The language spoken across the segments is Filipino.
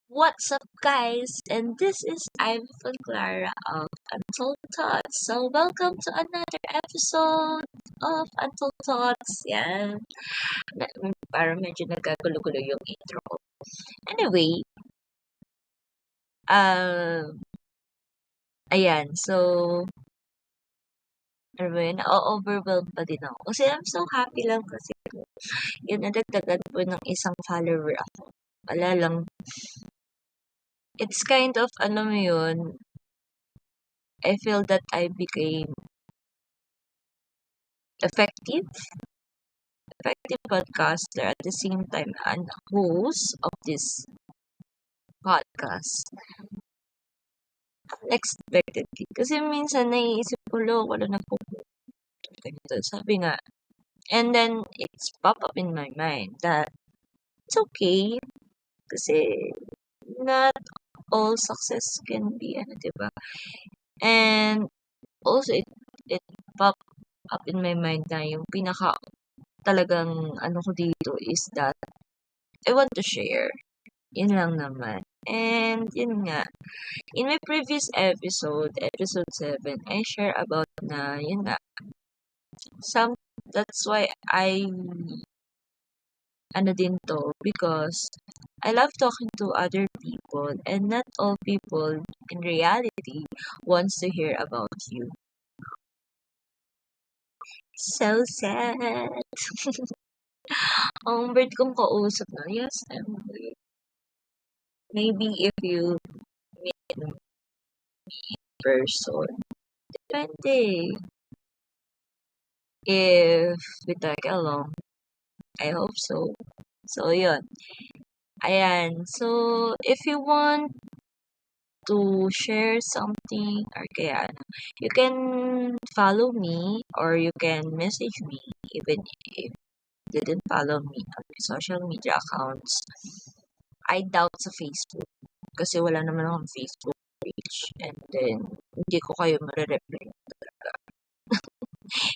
What's up, guys? And this is Ivy from Clara of Untold Thoughts. So, welcome to another episode of Untold Thoughts. Yan. Parang medyo nagkagulo-gulo yung intro ko. Anyway, ayan. So, ano ba yun? Na-overwhelmed pa din ako. Kasi I'm so happy lang kasi yun, nadagdagan po ng isang follower ako. Wala lang. It's kind of, ano mo yun, I feel that I became effective podcaster at the same time an host of this podcast. Unexpectedly. Kasi minsan naiisip ko, wala na po ganito. Sabi nga. And then, it's pop up in my mind that it's okay. Kasi, not all success can be, diba? And, also, it pop up in my mind na yung pinaka talagang ko dito is that I want to share. Yun lang naman. And yun nga, in my previous episode 7, I share about na, yun nga, that's why din to, because I love talking to other people and not all people in reality wants to hear about you. So sad. Ang bird kong kausap na, yes, I'm weird. Maybe if you meet in person, depende. If we tag along, I hope so. So, yun. Ayan. So, if you want to share something or kaya you can follow me or you can message me even if you didn't follow me on my social media accounts. I doubt sa Facebook kasi wala naman akong Facebook page and then hindi ko kayo ma-reply talaga.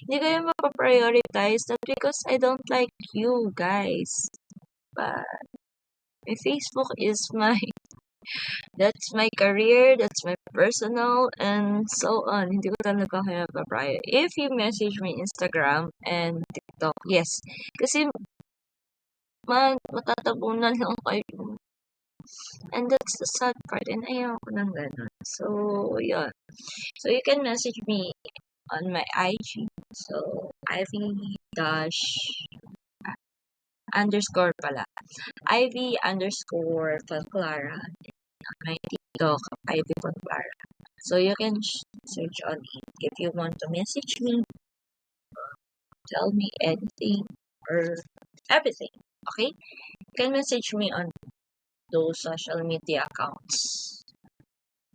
Hindi kayo mapaprioritize not because I don't like you guys, but my Facebook is that's my career, that's my personal, and so on. Hindi ko talaga kayo mapaprior. If you message me Instagram and TikTok, yes. Kasi matatabunan lang kayo. And that's the sad part, and ayaw ko ng ganun. So, yun. So, you can message me on my IG. So, Ivy dash underscore pala. Ivy underscore Clara. On my TikTok, Ivy Clara. So, you can search on it. If you want to message me, tell me anything or everything. Okay? You can message me on those social media accounts.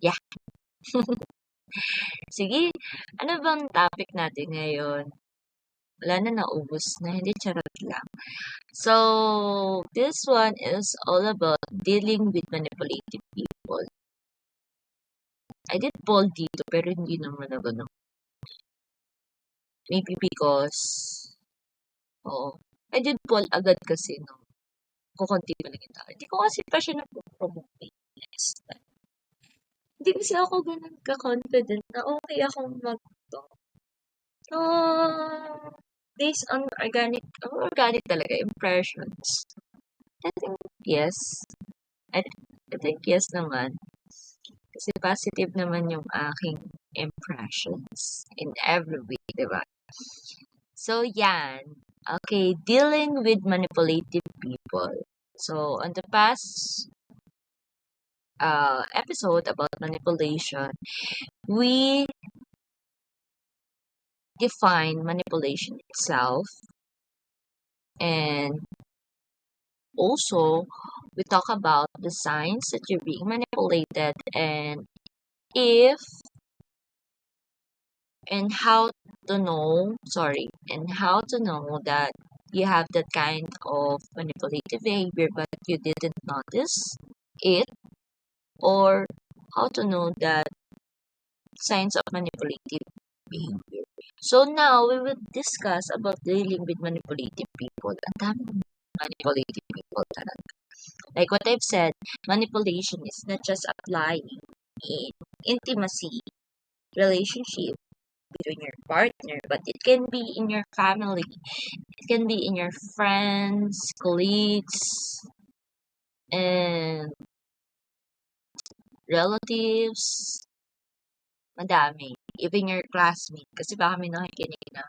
Yeah. Sige, ano bang topic natin ngayon? Wala na, naubos na. Hindi, charot lang. So, this one is all about dealing with manipulative people. I did poll dito, pero hindi naman na gano'n. Maybe because, I did poll agad kasi, kukunti pa lang yung tao. Hindi ko kasi pa siya na-promote. Hindi kasi ako ganun ka-confident na okay akong mag-talk. So, based on organic talaga, impressions. I think yes. I think yes naman. Kasi positive naman yung aking impressions in every way, diba? So, yan. Okay, dealing with manipulative people. So, on the past episode about manipulation, we define manipulation itself, and also we talk about the signs that you're being manipulated and if and how to know that you have that kind of manipulative behavior but you didn't notice it, or how to know that signs of manipulative behavior. So now we will discuss about dealing with manipulative people. Ang daming manipulative people talaga. Like what I've said, manipulation is not just applying in intimacy, relationship between your partner, but it can be in your family, it can be in your friends, colleagues, and relatives, madami. Even your classmate, kasi baka may nakikinig na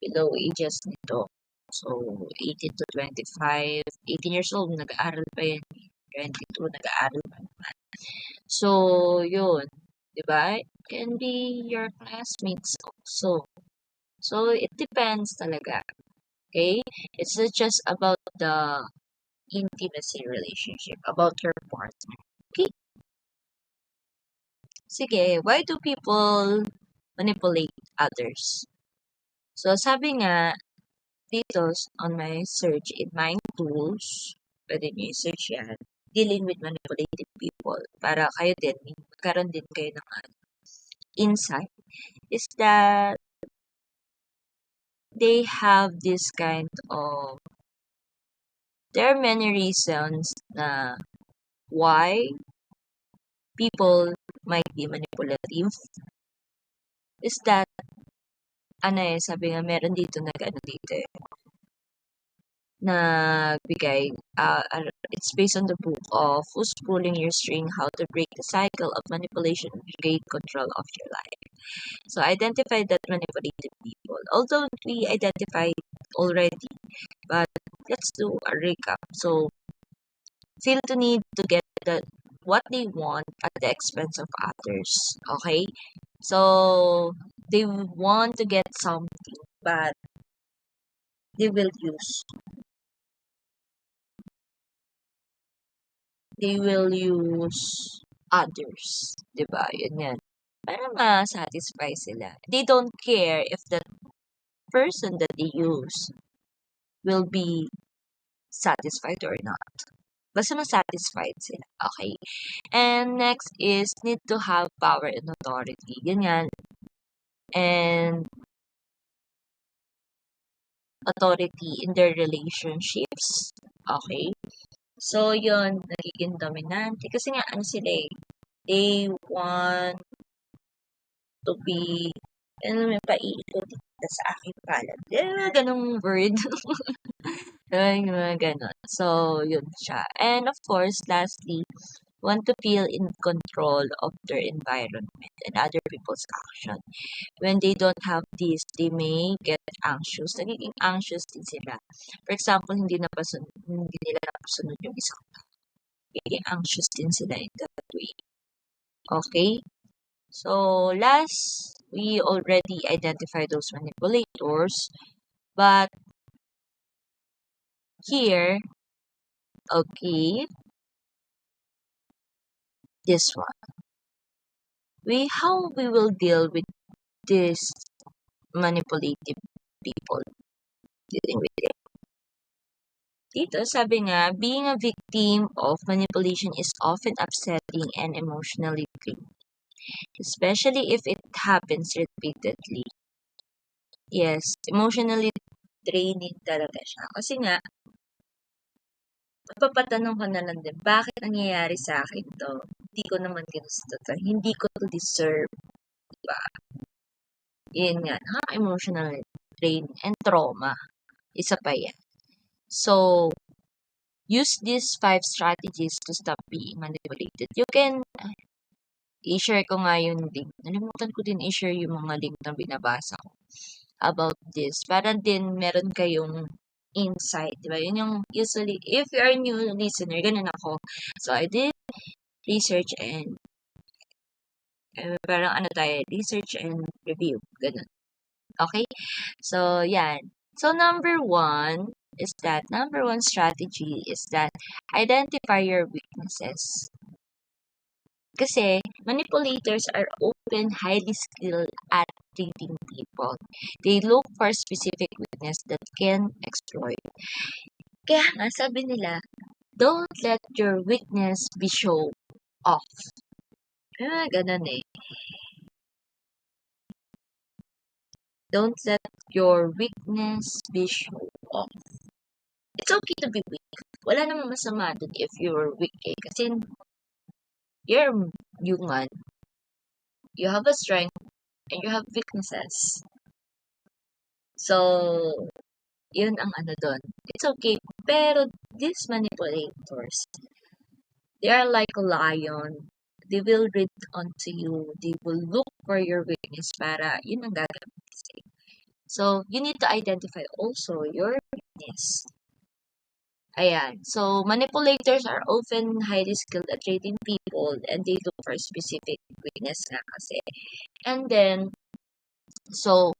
below ages nito. So, 18 to 25, 18 years old, nag-aaral pa yan. 22, nag-aaral pa. So, yun. Diba? It can be your classmates also. So, it depends talaga. Okay? It's not just about the intimacy relationship, about your partner. Okay? Sige, why do people manipulate others? So, sabi nga, dito on my search in Mind Tools, pwede nyo i-search yan, dealing with manipulative people, para kayo din, magkaroon din kayo ng insight, is that they have this kind of, there are many reasons na why people might be manipulative, is that, sabi nga, meron dito dito nagbigay, it's based on the book of Who's Pulling Your String, How to Break the Cycle of Manipulation and Regain Control of Your Life. So, identify that manipulative people. Although we identified already, but let's do a recap. So, feel to need to get what they want at the expense of others. Okay? So, they want to get something, but they will use others. Diba? Yun yan. Para ma-satisfy sila. They don't care if the person that they use will be satisfied or not. Basta ma-satisfied sila. Okay? And next is need to have power and authority. Yun yan. And authority in their relationships. Okay? So, yun, nagiging dominante. Kasi nga, sila eh, they want to be, may paiikot sa aking palad. Ganong word. Mga ganon. So, yun siya. And of course, lastly, want to feel in control of their environment and other people's action. When they don't have this, they may get anxious. Nagiging anxious din sila. For example, hindi nila napasunod yung isang tao. Nagiging anxious din sila in that way. Okay? So, last, we already identified those manipulators. But, here, okay, this one. How we will deal with this manipulative people, dealing with it. Dito, sabi nga, being a victim of manipulation is often upsetting and emotionally draining, especially if it happens repeatedly. Yes, emotionally draining talaga siya. Kasi nga, papatanong ka na lang din, bakit nangyayari sa akin to? Hindi ko naman ginusto to. Hindi ko to deserve. Diba? Yun nga, emotional draining and trauma. Isa pa yan. So, use these 5 strategies to stop being manipulated. You can, i-share ko nga yung link. Nalimutan ko din i-share yung mga link na binabasa ko about this. Para din meron kayong insight, diba? Yun yung usually, if you are a new listener, ganun ako. So, I did research and parang research and review. Ganun. Okay? So, yan. So, number one strategy is that identify your weaknesses. Kasi, manipulators are often highly skilled at reading people. They look for specific weakness that can exploit. Kaya nga, sabi nila, don't let your weakness be shown off. Ganun eh. Don't let your weakness be shown off. It's okay to be weak. Wala namang masama dun if you're weak eh. Kasi you're human. You have a strength and you have weaknesses. So, yun ang ano dun. It's okay. Pero these manipulators, they are like a lion. They will read onto you. They will look for your weakness para yun ang gagawin sa'yo. So, you need to identify also your weakness. Ayan. So, manipulators are often highly skilled at reading people and they look for specific weakness nga kasi. And then, so,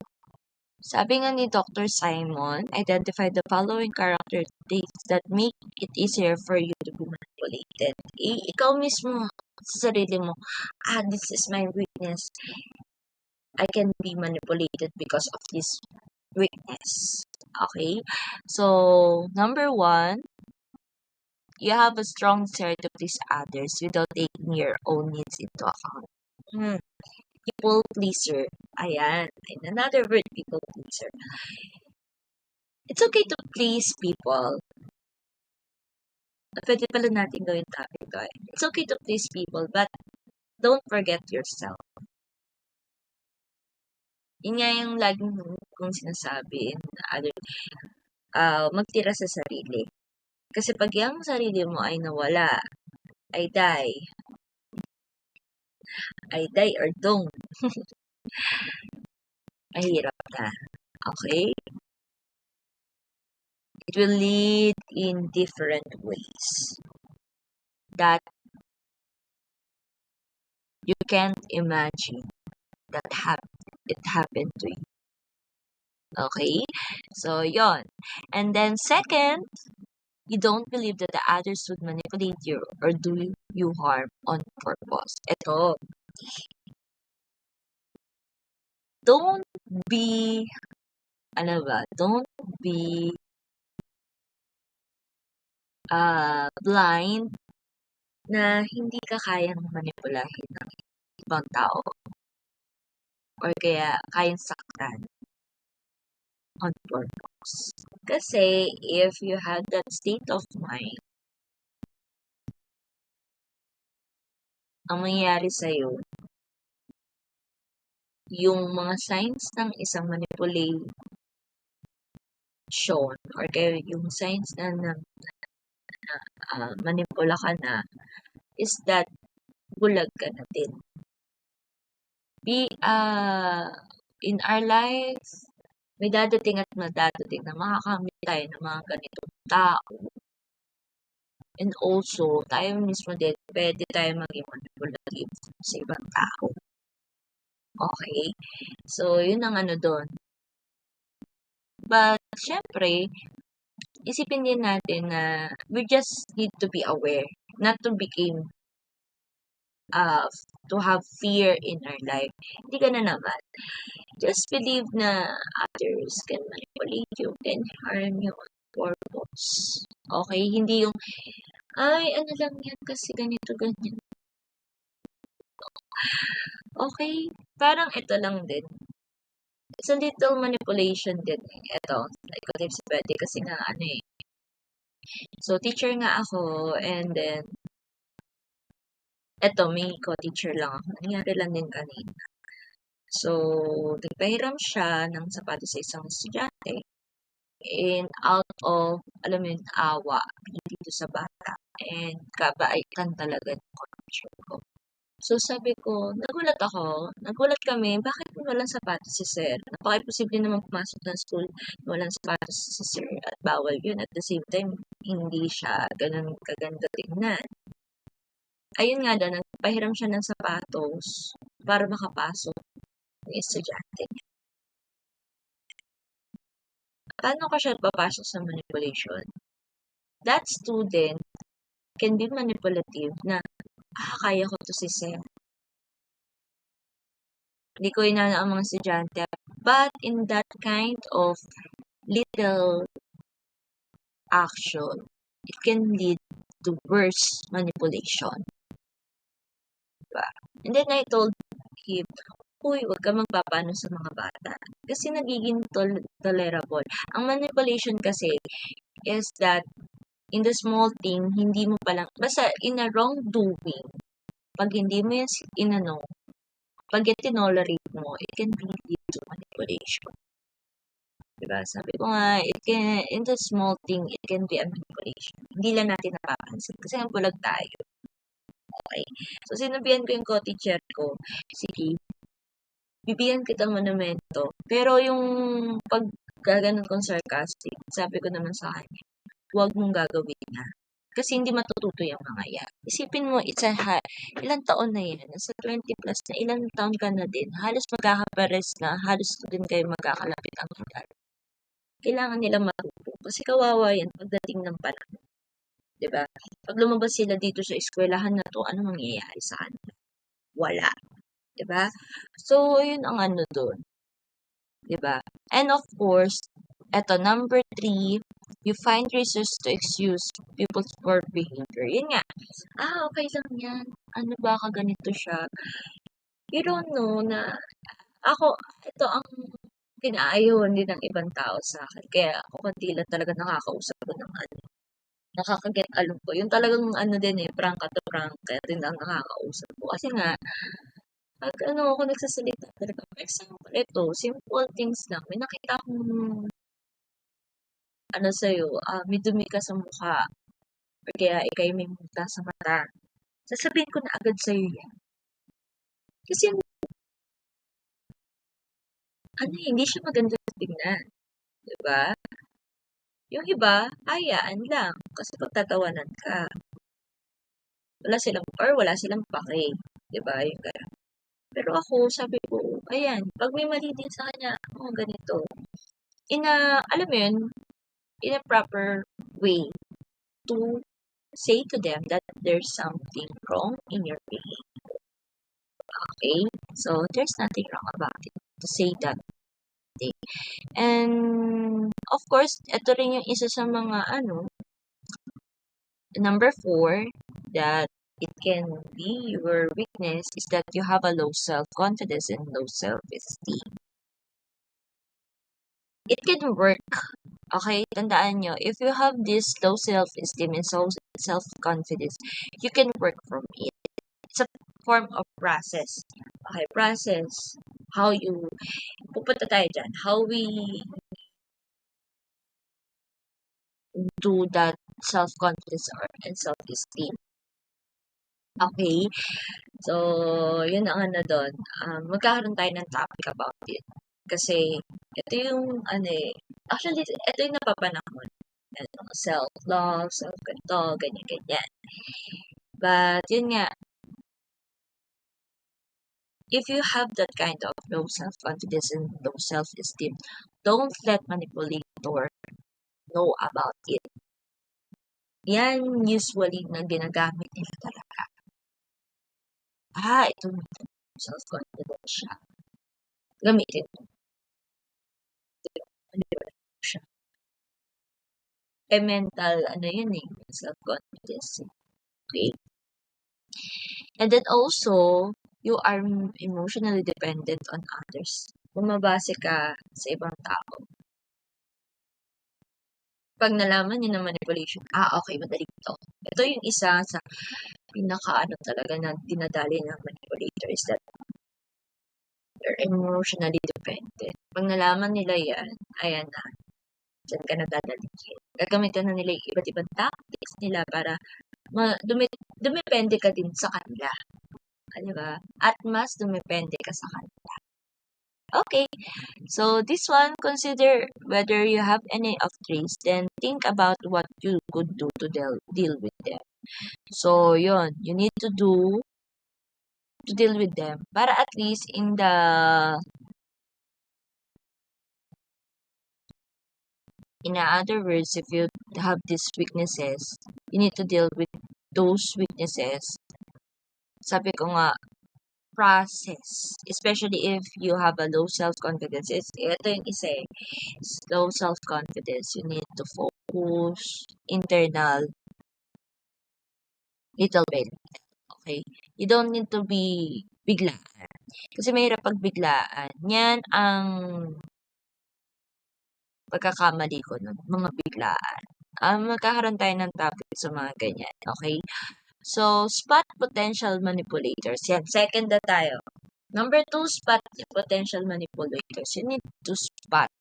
sabi nga ni Dr. Simon, identify the following character traits that make it easier for you to be manipulated. Ikaw mismo sa sarili mo, this is my weakness. I can be manipulated because of this weakness. Okay? So, number 1, you have a strong desire to please others without taking your own needs into account. People pleaser. Ayan. And another word, people pleaser. It's okay to please people. Pwede pala natin gawin topic to. It's okay to please people, but don't forget yourself. Yun nga yung laging kong sinasabi na magtira sa sarili. Kasi pag yung sarili mo ay nawala, I die or don't. Mahirap na. Okay? It will lead in different ways that you can't imagine that it happened to you. Okay? So, yon. And then second, you don't believe that the others would manipulate you or do you harm on purpose. Ito, don't be, don't be blind na hindi ka kayang manipulahin ng ibang tao or kaya kayang saktan on purpose. Kasi if you have that state of mind, ang mangyayari sa'yo, yung mga signs ng isang manipulation or kaya yung signs na manipula ka na is that bulag ka na din. In our life, may dadating at madadating na makakamit tayo ng mga ganitong tao. And also, tayo mismo din, pwede tayo maging manipulative sa ibang tao. Okay? So, yun ang doon. But, syempre, isipin din natin na we just need to be aware, not to become to have fear in our life. Hindi ka na naman. Just believe na others can manipulate you, can harm you on purpose. Okay? Hindi yung, ano lang yan kasi ganito, ganyan. Okay? Parang ito lang din. It's a little manipulation din. Ito, like what I've said, kasi nga So, teacher nga ako, and then, eto, may co-teacher lang ako. Nangyari lang din kanina. So, nagpahiram siya ng sapatos sa isang estudyante. And out of, alam mo yun, awa dito sa bata. And kabaitan talaga ng co-teacher ko. So, sabi ko, nagulat kami, bakit walang sapatos si sir? Napaka-imposible naman pumasok ng school, walang sapatos si sir at bawal yun. At the same time, hindi siya ganun kaganda tingnan. Ayun nga daw, nagpahiram siya ng sapatos para makapasok ng estudyante. Paano ka siya papasok sa manipulation? That student can be manipulative na, kaya ko to si sir. Hindi ko inana ang mga estudyante. But in that kind of little action, it can lead to worse manipulation. Diba? And then I told him, Uy, wag kang magpapaano sa mga bata. Kasi nagiging tolerable. Ang manipulation kasi is that in the small thing, hindi mo palang, basta in a wrongdoing, pag hindi mo yan inano, pag yan tinolerate mo, it can be lead to manipulation. Diba? Sabi ko nga, it can, in the small thing, it can be a manipulation. Hindi lang natin napapansin. Kasi ang bulag tayo. Okay. So, sinabihan ko yung co-teacher ko, sige, bibigyan kita monumento. Pero yung pag gaganon kong sarcastic, sabi ko naman sa kanya, huwag mong gagawin na. Kasi hindi matututo yung mga yan. Isipin mo, ilang taon na yan, nasa 20 plus na, ilang taon ka na din, halos magkakapares na, halos din kayo magkakalapit ang edad. Kailangan nilang matuto. Kasi kawawa yan pagdating ng panahon. Diba? Pag lumabas sila dito sa eskwelahan na to, ano mangyayari sa kanila? Wala. Diba? So, yun ang ano doon. Diba? And of course, eto, number 3, you find reasons to excuse people's poor behavior. Yun nga. Okay lang yan. Ano ba, kaganito siya. You don't know na, ako, ito ang pinaayawan din ng ibang tao sa akin. Kaya ako kantila talaga nakakausap ko ng ano. Nakakaget along ko. Yung talagang ano din prank at prank. Kaya din ang nakakausap ko. Kasi nga, pag ano ako nagsasalita talaga. For example, ito, simple things lang. May nakita akong ano sa'yo, may dumi ka sa mukha. Or kaya ikay may muta sa mata. Sasabihin ko na agad sa'yo yan. Kasi ano, hindi siya maganda tingnan. Diba? Yung iba, hayaan lang. Kasi pagtatawanan ka. Wala silang pake. Diba? Yung ganun. Pero ako, sabi ko, ayan, pag may mali din sa kanya, ganito. Alam mo yun, in a proper way to say to them that there's something wrong in your behavior. Okay? So, there's nothing wrong about it to say that thing. And, of course, ito rin yung isa sa mga, number 4, that it can be your weakness is that you have a low self-confidence and low self-esteem. It can work. Okay, tandaan nyo, if you have this low self-esteem and self-confidence, you can work from it. It's a form of process. Okay, process. Pupunta tayo dyan, how we do that self-confidence and self-esteem. Okay, so, yun ang ano doon. Magkakaroon tayo ng topic about it. Kasi, ito yung, actually, ito yung napapanahon. Self-love, self-ganto, ganyan-ganyan. But, yun nga, if you have that kind of low self-confidence and low self-esteem, don't let manipulator know about it. Yan usually na ginagamit nila talaga. Ito self-confidence siya. Gamitin mo. Siya. Mental, yun self-confidence. Okay? And then also, you are emotionally dependent on others. Bumabase ka sa ibang tao. Pag nalaman niyo na manipulation, okay, madali to. Ito yung isa sa pinaka talaga na dinadali ng manipulator is that you're emotionally dependent. Pag nalaman nila yan, ayan na, dyan ka na dadalikin. Gagamitan na nila yung iba't ibang tactics nila para dumepende ka din sa kanila. Diba? At mas dumepende ka sa kanila. Okay, so this one, consider whether you have any of these, then think about what you could do to deal with them. So, yun, you need to do to deal with them. Para at least in other words, if you have these weaknesses, you need to deal with those weaknesses. Sabi ko nga, process. Especially if you have a low self-confidence. Ito yung isa low self-confidence. You need to focus, internal, little bit. Okay? You don't need to be biglaan. Kasi mahirap pag biglaan. Yan ang pagkakamali ko nun, mga biglaan. Magkakaroon tayo ng topic sa mga ganyan, okay? So, spot potential manipulators. Yan, second na tayo. Number 2, spot potential manipulators. You need to spot.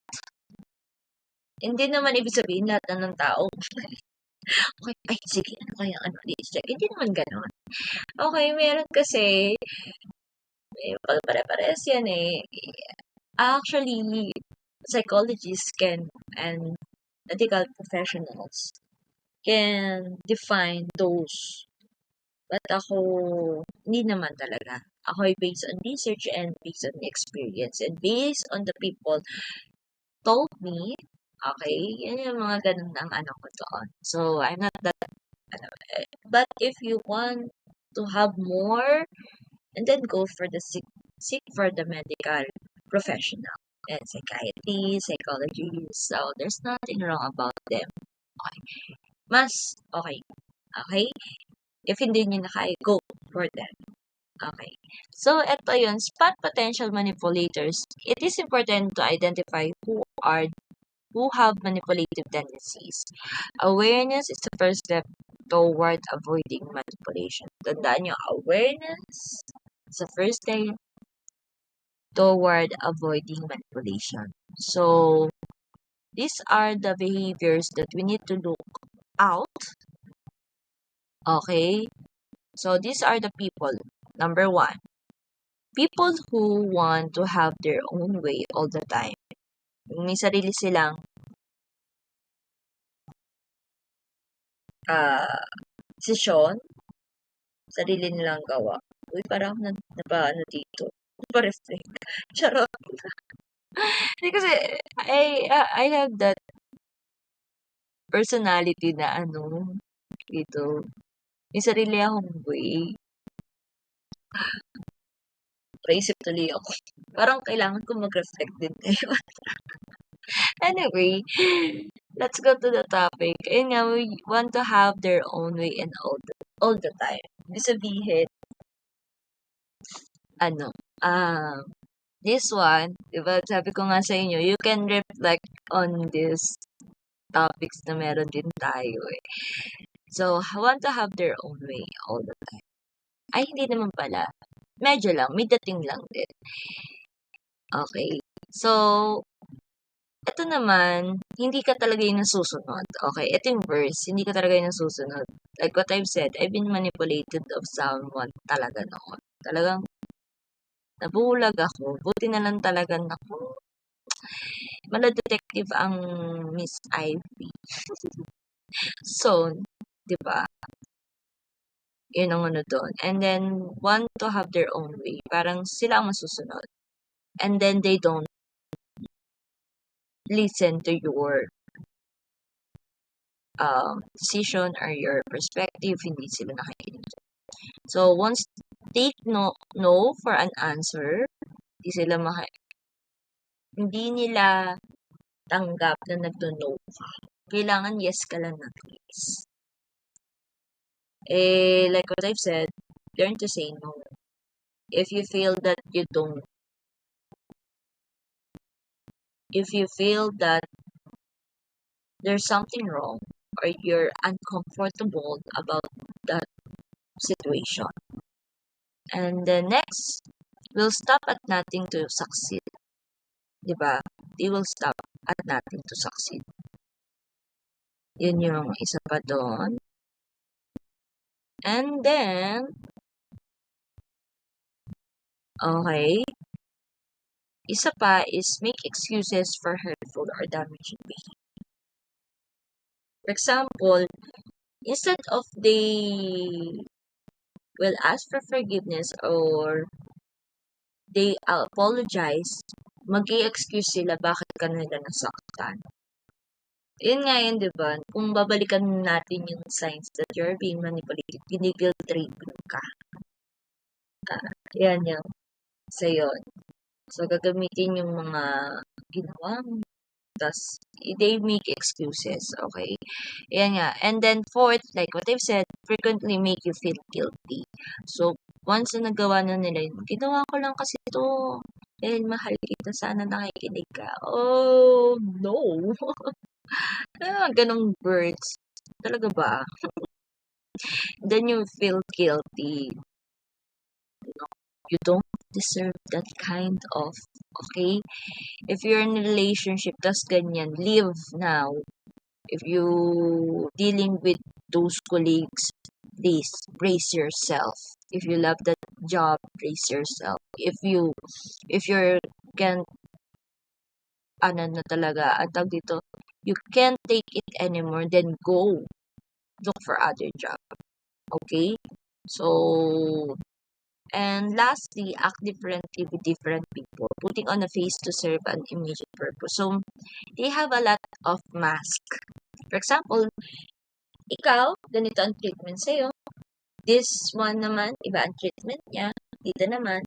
Hindi naman ibig sabihin lahat na ng tao. Okay, ay, sige, ano kaya, let's check. Hindi naman ganon. Okay, meron kasi, pare-parehas yan eh. Actually, psychologists and medical professionals can define those. But ako, hindi naman talaga. Ako ay based on research and based on experience and based on the people told me, okay, yan yung mga ganun ang ano ko doon. So, I'm not that, but if you want to have more, and then go for the seek for the medical professional and psychiatry, psychology. So, there's nothing wrong about them. Okay. Mas, okay. Okay? If hindi nyo na kaya, go for them. Okay. So, ito yun. Spot potential manipulators. It is important to identify who have manipulative tendencies. Awareness is the first step toward avoiding manipulation. Tandaan nyo, awareness is the first step toward avoiding manipulation. So, these are the behaviors that we need to look out. Okay? So, these are the people. Number 1, people who want to have their own way all the time. May sarili silang desisyon, sarili nilang gawa. Uy, parang ano dito. Napa-reflect. Charot. Hindi kasi, I have that personality na dito. May sarili akong way. Paisip tuloy ako. Parang kailangan ko mag-reflect din tayo. Anyway, let's go to the topic. Ayun nga, we want to have their own way and all the time. Ibig sabihin, this one, diba, sabi ko nga sa inyo, you can reflect on these topics na meron din tayo eh. So, want to have their own way all the time. Ay, hindi naman pala. Medyo lang, may dating lang din. Okay. So, ito naman, hindi ka talaga yung nasusunod. Okay, ito yung verse, hindi ka talaga yung nasusunod. Like what I've said, I've been manipulated of someone talaga noon. Talagang nabulag ako. Buti na lang talaga ako. Detective ang Miss Ivy. So, di ba? Yun ang doon. And then, want to have their own way. Parang sila ang masusunod. And then, they don't listen to your decision or your perspective. Hindi sila nakikinig. So, once they no for an answer, hindi nila tanggap na nagno-no ka. Kailangan yes ka lang na please. Like what I've said, learn to say no. If you feel that there's something wrong or you're uncomfortable about that situation. And then next, will stop at nothing to succeed. Diba? They will stop at nothing to succeed. Yun yung isa pa doon. And then, okay, isa pa is make excuses for hurtful or damaging behavior. For example, instead of they will ask for forgiveness or they apologize, mag-i-excuse sila bakit ka nila nasaktan. Yun nga yun, di ba? Kung babalikan natin yung signs that you're being manipulated, guilt tripping ka. Yan yung sa yun. So, gagamitin yung mga ginawa mo. Thus, they make excuses, okay? Yan nga. And then fourth, like what I've said, frequently make you feel guilty. So, once na nagawa na nila yun, ginawa ko lang kasi ito dahil mahal kita, sana nakikinig ka. Oh, no. Ganong words. Talaga ba? Then you feel guilty. You don't deserve that kind of, okay? If you're in a relationship, tas ganyan, leave now. If you dealing with those colleagues, please brace yourself. If you love that job, brace yourself. If you're can ano na talaga, ang tawag dito, you can't take it anymore, then go look for other job. Okay? So, and lastly, act differently with different people. Putting on a face to serve an immediate purpose. So, they have a lot of mask. For example, ikaw, ganito ang treatment sa'yo. This one naman, iba ang treatment niya. Dito naman,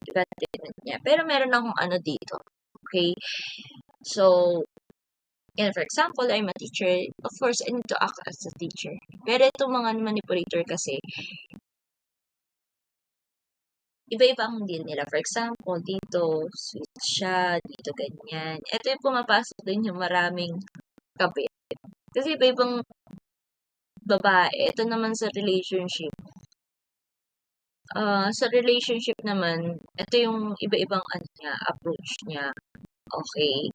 iba ang treatment niya. Pero meron akong ano dito. Okay? So, and for example, I'm a teacher. Of course, I need to act as a teacher. Pero itong mga manipulator kasi, iba-iba ang deal nila. For example, dito, sweet siya, dito ganyan. Ito yung pumapasok din yung maraming kabit. Kasi iba-ibang babae. Ito naman sa relationship. Sa relationship naman, ito yung iba-ibang ano niya, approach niya. Okay.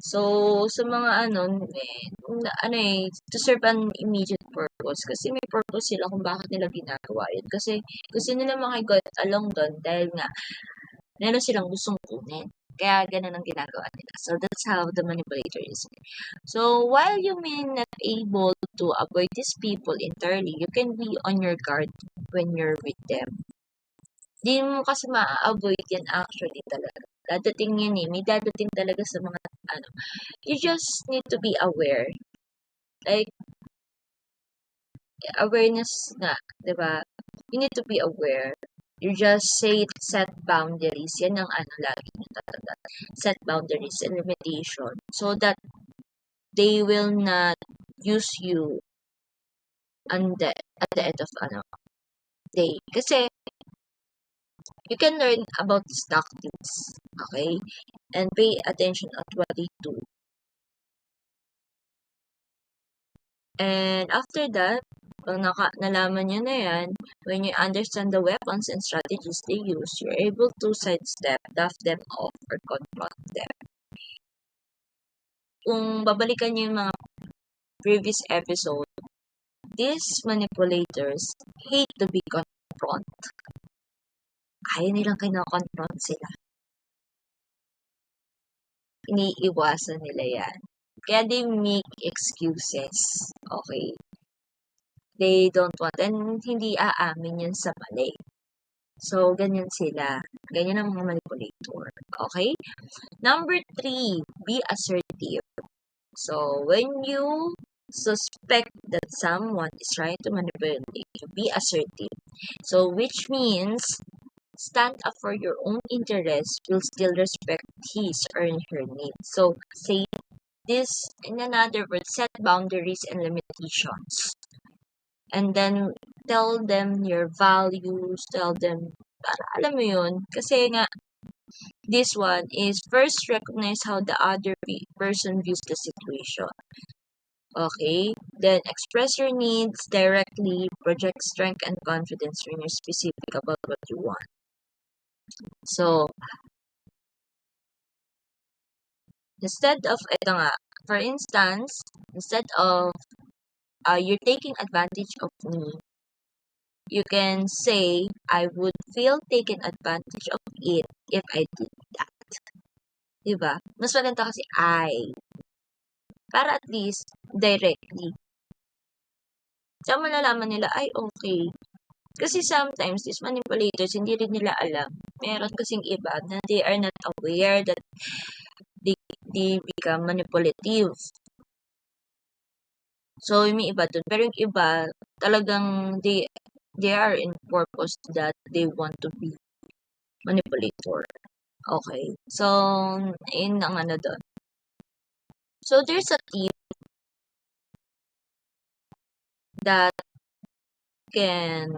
So, sa mga to serve an immediate purpose. Kasi may purpose sila kung bakit nila ginagawa yun. Kasi gusto nila makigot along doon dahil nga, meron silang gustong kunin. Kaya ganun ang ginagawa nila. So, that's how the manipulator is. So, while you may not able to avoid these people entirely, you can be on your guard when you're with them. Di mo kasi ma-avoid yan actually talaga. Dadating yan eh. May dadating talaga sa mga ano. You just need to be aware. Like, awareness nga, di ba? You need to be aware. You just set boundaries. Yan ang ano lagi nyo tatandaan. Set boundaries and limitation so that they will not use you at the end of day. Kasi you can learn about these tactics, okay? And pay attention at what they do. And after that, pag nalaman nyo na yan, when you understand the weapons and strategies they use, you're able to sidestep, duff them off, or confront them. Kung babalikan nyo yung mga previous episode, these manipulators hate to be confronted. Ayaw nilang kinakonfront sila. Iniiwasan nila yan. Kaya they make excuses. Okay? They don't want, and hindi aamin yan sa mali. So, ganyan sila. Ganyan ang mga manipulator. Okay? Number 3, be assertive. So, when you suspect that someone is trying to manipulate you, be assertive. So, which means, stand up for your own interests, will still respect his or her needs. So, say this, in another word, set boundaries and limitations. And then, tell them your values, tell them, para alam mo yun, kasi nga, this one is first recognize how the other person views the situation. Okay? Then, express your needs directly, project strength and confidence when you're specific about what you want. So, instead of, for instance, instead of you're taking advantage of me, you can say, I would feel taken advantage of it if I did that. Diba? Mas maganda kasi para at least, directly. So, malalaman nila, ay, okay. Kasi sometimes, these manipulators, hindi rin nila alam. Meron kasing iba na they are not aware that they become manipulative. So, may iba dun. Pero yung iba, talagang they are in purpose that they want to be manipulator. Okay. So, yun ang doon. So, there's a tip that can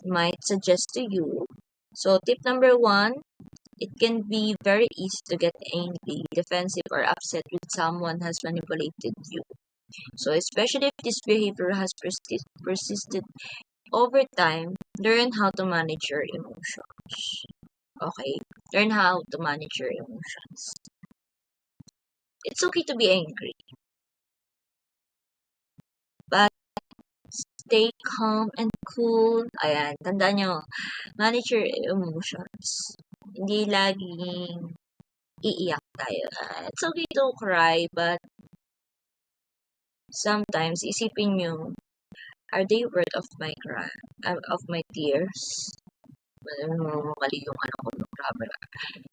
might suggest to you. So tip number one, it can be very easy to get angry, defensive, or upset with someone has manipulated you. So especially if this behavior has persisted over time, learn how to manage your emotions. Okay? Learn how to manage your emotions. It's okay to be angry, but stay calm and cool. Ayan, tandaan nyo, manage your emotions. Hindi laging iiyak tayo. It's okay to cry, but sometimes isipin nyo, are they worth of my cry, of my tears? Mali yung ano ko, grabe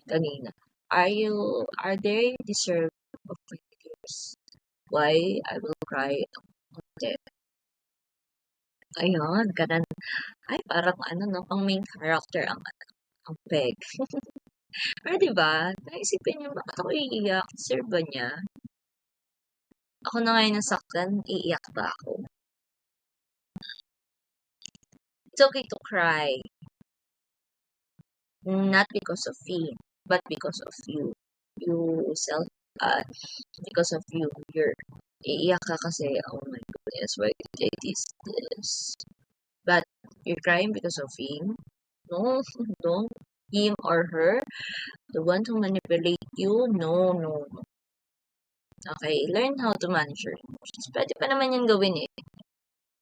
kanina. Are they deserve of my tears? Why I will cry on them? Ayun, ganun. Ay, parang ano, no, pang main character ang peg. Pero diba, naisipin niyo, bakit ako iiyak? Deserve ba niya? Ako na ngayon nasaktan, iiyak ba ako? It's okay to cry. Not because of him, but because of you. You self, because of you. You're, iiyak ka kasi, oh my goodness, why did I this? But you're crying because of him? No, don't. Him or her, the one to manipulate you? No, no, no. Okay, learn how to manage your emotions. Pwede pa naman yan gawin eh.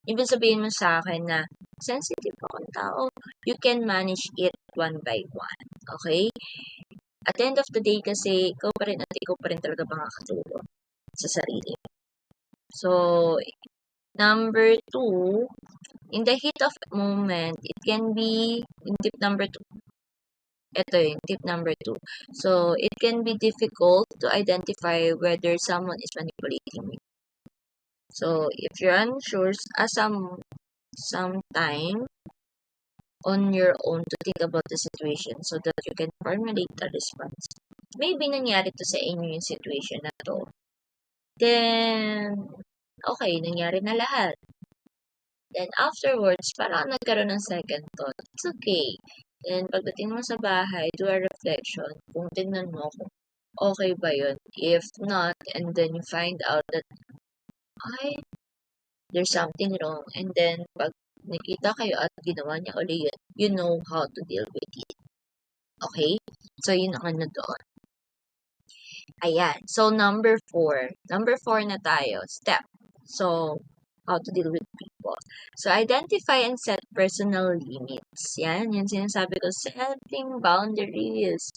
Ibig sabihin mo sa akin na sensitive akong tao. You can manage it one by one. Okay? At the end of the day kasi, ikaw pa rin at ikaw pa rin talaga makakatulong sa sarili. So, number two, in the heat of moment, it can be, in tip number two, ito yung tip number two. So, it can be difficult to identify whether someone is manipulating you. So, if you're unsure, some time on your own to think about the situation so that you can formulate a response. Maybe nangyari to sa inyo yung situation na to. Then, okay, nangyari na lahat. Then afterwards, parang nagkaroon ng second thought. It's okay. Then pagdating mo sa bahay, do a reflection. Kung tingnan mo kung okay ba yun. If not, and then you find out that, ay, there's something wrong. And then, pag nakita kayo at ginawa niya uli yun, you know how to deal with it. Okay? So, yun ang ano doon. Ayan. So, number four. Number four na tayo. Step. So, how to deal with people. So, identify and set personal limits. Yan. Yan sinasabi ko. Setting boundaries.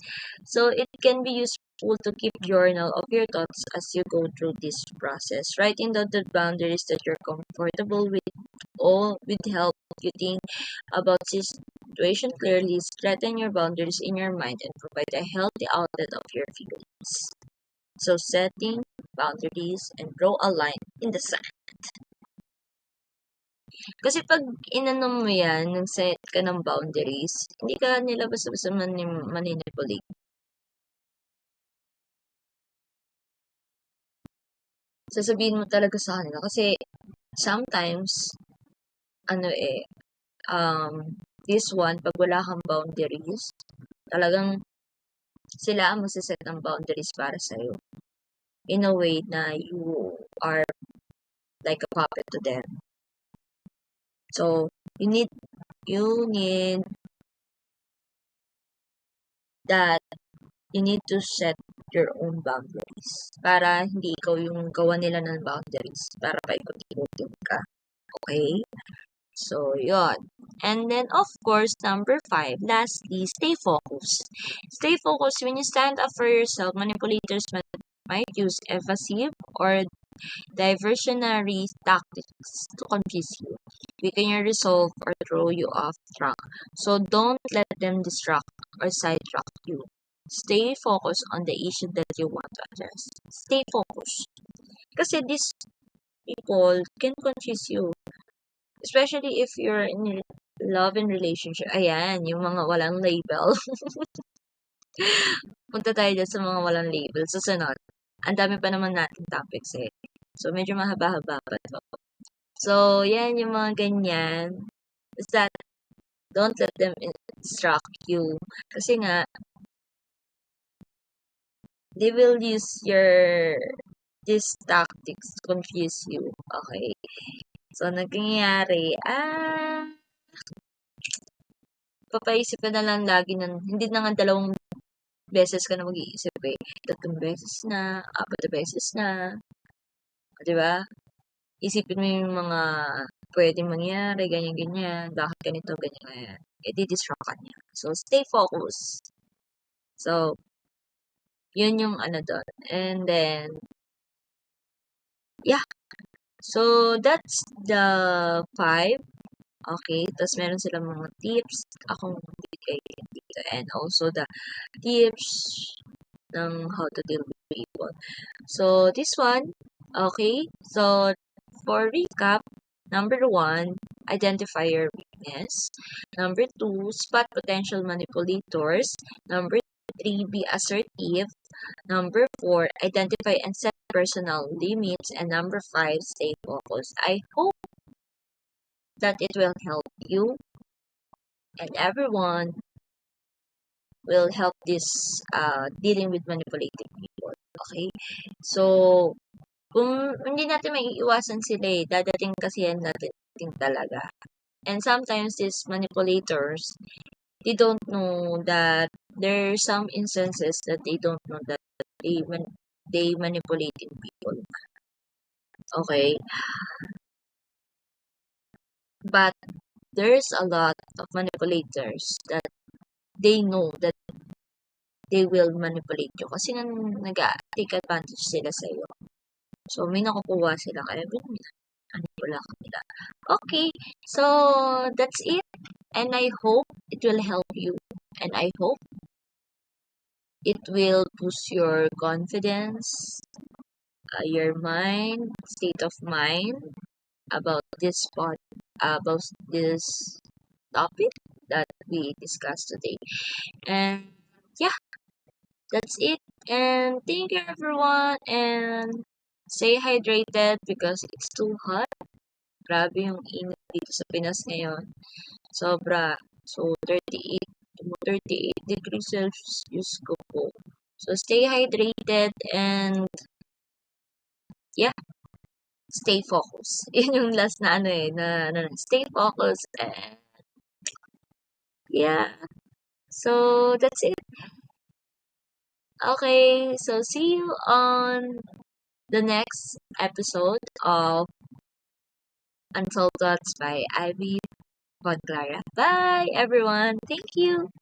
So, it can be useful to keep journal of your thoughts as you go through this process. Writing down the boundaries that you're comfortable with all will help you think about situation clearly, strengthen your boundaries in your mind, and provide a healthy outlet of your feelings. So, setting boundaries and draw a line in the sand. Kasi pag inano mo yan, nag-set ka ng boundaries, hindi ka nila basta-basta manipulate. Sasabihin mo talaga sa kanila. Kasi, sometimes, this one, pag wala kang boundaries, talagang sila ang magsiset ng boundaries para sa'yo. In a way na you are like a puppet to them. So, you need that you need to set your own boundaries para hindi ikaw yung gawa nila ng boundaries para paikot-ikutin ka. Okay? So, yon. And then, of course, number 5, lastly, stay focused. Stay focused. When you stand up for yourself, manipulators might use evasive or diversionary tactics to confuse you, weaken your resolve, or throw you off track. So don't let them distract or sidetrack you. Stay focused on the issue that you want to address. Stay focused. Kasi these people can confuse you. Especially if you're in love and relationship. Ayan, yung mga walang label. Punta tayo dyan sa mga walang label. Susunod. Ang dami pa naman natin topics eh. So, medyo mahaba-haba pa to. So, yan yung mga ganyan. Is that Don't let them instruct you. Kasi nga, they will use these tactics to confuse you. Okay? So, nangyayari, papaisip ka na lang lagi hindi na nga 2 beses ka na mag-iisip eh. 3 beses na, 4 beses na. Di ba? Isipin mo yung mga pwedeng mangyari, ganyan-ganyan, bakit ganito, ganyan-ganyan. Di-distract ka niya. So, stay focused. So, yun yung doon. And then, yeah. So, that's the 5. Okay? Tapos, meron silang mga tips. Akong bigay dito. And also, the tips ng how to deal with people. So, this one, okay? So, for recap, number 1, identify your weakness. Number 2, spot potential manipulators. Number 3, be assertive. Number 4, identify and set personal limits. And number 5, stay focused. I hope that it will help you and everyone will help this dealing with manipulative people. Okay? So, kung hindi natin maiiwasan sila dadating kasi yan natin talaga. And sometimes these manipulators, they don't know that there are some instances that they don't know that they manipulating people. Okay? But there's a lot of manipulators that they know that they will manipulate you kasi nga nag-take advantage sila sa iyo. So, may nakukuha sila kaya wala ka nila. Okay, so that's it. And I hope it will help you. And I hope it will boost your confidence, your mind, state of mind about about this topic that we discussed today. And yeah, that's it. And thank you everyone. And stay hydrated because it's too hot. Grabe yung init dito sa Pinas ngayon. Sobra. So, 38 degrees Celsius ko po. So, stay hydrated and yeah, stay focused. Yun yung last na stay focused and yeah. So, that's it. Okay, so see you on the next episode of Untold Thoughts by Ivy Podclara. Bye, everyone. Thank you.